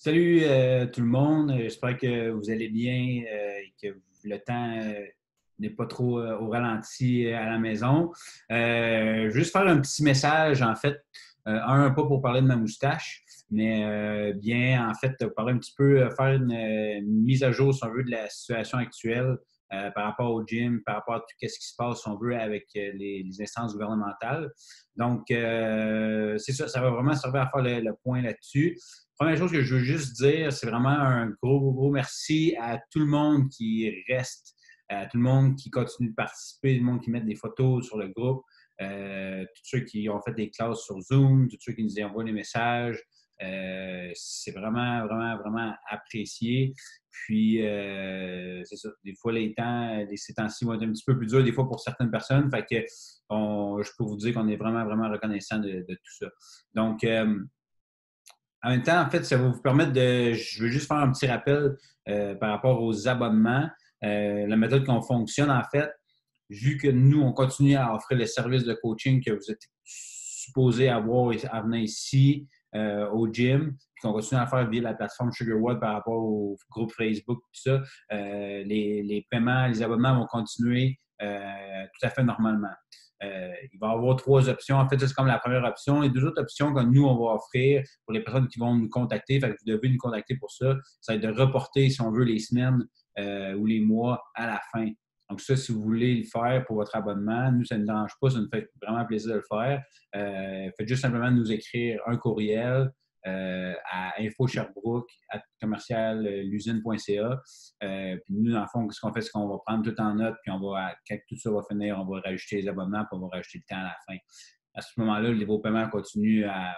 Salut tout le monde, j'espère que vous allez bien et que le temps n'est pas trop au ralenti à la maison. Juste faire un petit message, en fait, pas pour parler de ma moustache, mais bien, en fait, parler un petit peu, faire une mise à jour, si on veut, de la situation actuelle par rapport au gym, par rapport à tout ce qui se passe, si on veut, avec les instances gouvernementales. Donc, c'est ça, ça va vraiment servir à faire le point là-dessus. Première chose que je veux juste dire, c'est vraiment un gros merci à tout le monde qui reste, à tout le monde qui continue de participer, tout le monde qui met des photos sur le groupe, tous ceux qui ont fait des classes sur Zoom, tous ceux qui nous envoient des messages. C'est vraiment apprécié. Puis, c'est ça. Des fois, ces temps-ci vont être un petit peu plus durs, des fois pour certaines personnes. Fait que je peux vous dire qu'on est vraiment reconnaissant de tout ça. Donc, en même temps, en fait, ça va vous permettre je veux juste faire un petit rappel par rapport aux abonnements. La méthode qu'on fonctionne, en fait, vu que nous, on continue à offrir les services de coaching que vous êtes supposés avoir à venir ici au gym, puis qu'on continue à faire via la plateforme SugarWorld par rapport au groupe Facebook, tout ça, les paiements, les abonnements vont continuer tout à fait normalement. Il va y avoir 3 options. En fait, c'est comme la première option. Les 2 autres options que nous, on va offrir pour les personnes qui vont nous contacter, fait que vous devez nous contacter pour ça, ça va être de reporter, si on veut, les semaines ou les mois à la fin. Donc ça, si vous voulez le faire pour votre abonnement, nous, ça ne nous dérange pas, ça nous fait vraiment plaisir de le faire. Faites juste simplement nous écrire un courriel à info-sherbrooke@commercialusine.ca. Puis nous, dans le fond, ce qu'on fait, c'est qu'on va prendre tout en note, puis quand tout ça va finir, on va rajouter les abonnements, puis on va rajouter le temps à la fin. À ce moment-là, le niveau paiement continue à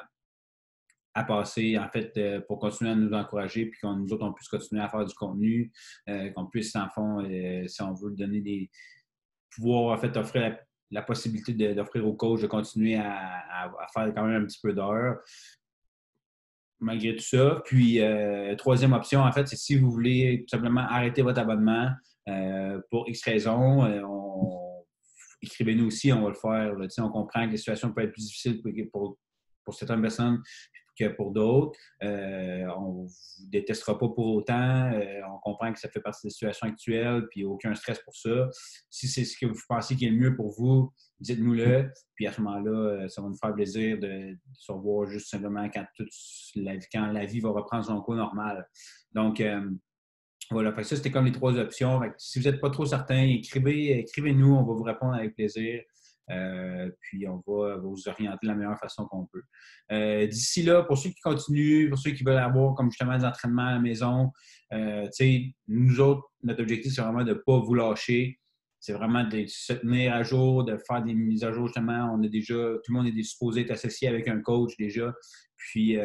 passer, en fait, pour continuer à nous encourager, puis nous autres, on puisse continuer à faire du contenu, qu'on puisse, en fond, si on veut, donner pouvoir, en fait, offrir la possibilité d'offrir aux coachs de continuer à faire quand même un petit peu d'heures malgré tout ça. Puis, troisième option, en fait, c'est si vous voulez tout simplement arrêter votre abonnement pour X raisons, écrivez-nous aussi, on va le faire. Là, on comprend que les situations peuvent être plus difficiles pour certaines personnes que pour d'autres. On ne vous détestera pas pour autant. On comprend que ça fait partie des situations actuelles, puis aucun stress pour ça. Si c'est ce que vous pensez qui est le mieux pour vous, dites-nous-le. Puis à ce moment-là, ça va nous faire plaisir de se revoir juste simplement quand la vie va reprendre son cours normal. Donc, voilà, fait que ça, c'était comme les 3 options. Fait que si vous n'êtes pas trop certain, écrivez-nous, on va vous répondre avec plaisir. Puis on va vous orienter de la meilleure façon qu'on peut. D'ici là, pour ceux qui continuent, pour ceux qui veulent avoir comme justement des entraînements à la maison, nous autres, notre objectif, c'est vraiment de ne pas vous lâcher. C'est vraiment de se tenir à jour, de faire des mises à jour, justement. Tout le monde est supposé être associé avec un coach déjà. Puis,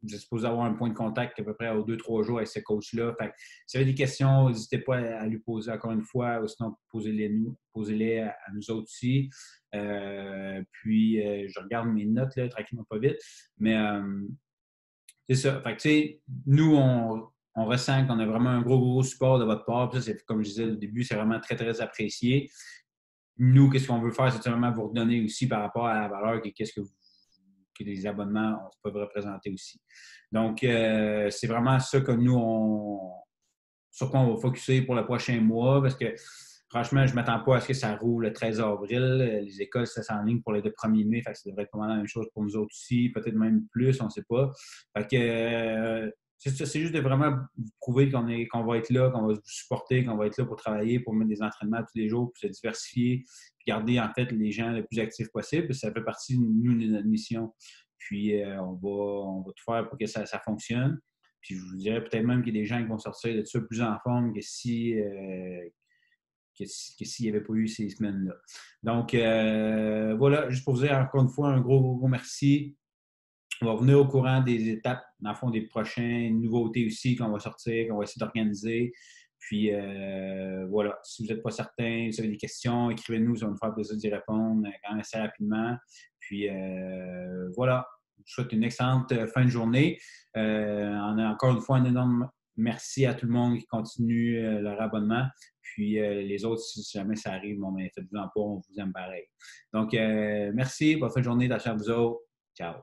vous êtes supposé avoir un point de contact à peu près aux 2-3 jours avec ce coach-là. Fait que, si vous avez des questions, n'hésitez pas à lui poser encore une fois, ou sinon posez-les à nous autres aussi. Puis, je regarde mes notes, là, tranquillement pas vite. Mais c'est ça. Fait que, nous, on ressent qu'on a vraiment un gros support de votre part. Puis ça, comme je disais au début, c'est vraiment très apprécié. Nous, qu'est-ce qu'on veut faire, c'est vraiment vous redonner aussi par rapport à la valeur que les abonnements peuvent représenter aussi. Donc, c'est vraiment ça que nous, sur quoi on va focuser pour le prochain mois, parce que franchement, je ne m'attends pas à ce que ça roule le 13 avril. Les écoles, ça s'enligne pour le 1er mai, fait que ça devrait être vraiment la même chose pour nous autres aussi, peut-être même plus, on ne sait pas. Fait que c'est juste de vraiment vous prouver qu'on va être là, qu'on va vous supporter, qu'on va être là pour travailler, pour mettre des entraînements tous les jours, pour se diversifier, puis garder en fait les gens le plus actifs possible. Ça fait partie de notre mission. Puis on va tout faire pour que ça fonctionne. Puis je vous dirais peut-être même qu'il y a des gens qui vont sortir de ça plus en forme que s'il n'y avait pas eu ces semaines-là. Donc, voilà, juste pour vous dire encore une fois un gros merci. On va revenir au courant des étapes, dans le fond, des prochaines nouveautés aussi qu'on va sortir, qu'on va essayer d'organiser. Puis, voilà, si vous n'êtes pas certain, si vous avez des questions, écrivez-nous, ça va nous faire plaisir d'y répondre quand même assez rapidement. Puis, voilà, je vous souhaite une excellente fin de journée. On a encore une fois un énorme merci à tout le monde qui continue leur abonnement. Puis, les autres, si jamais ça arrive, bon, mais faites-vous en pas, on vous aime pareil. Donc, merci, bonne fin de journée, d'achat à vous autres. Ciao.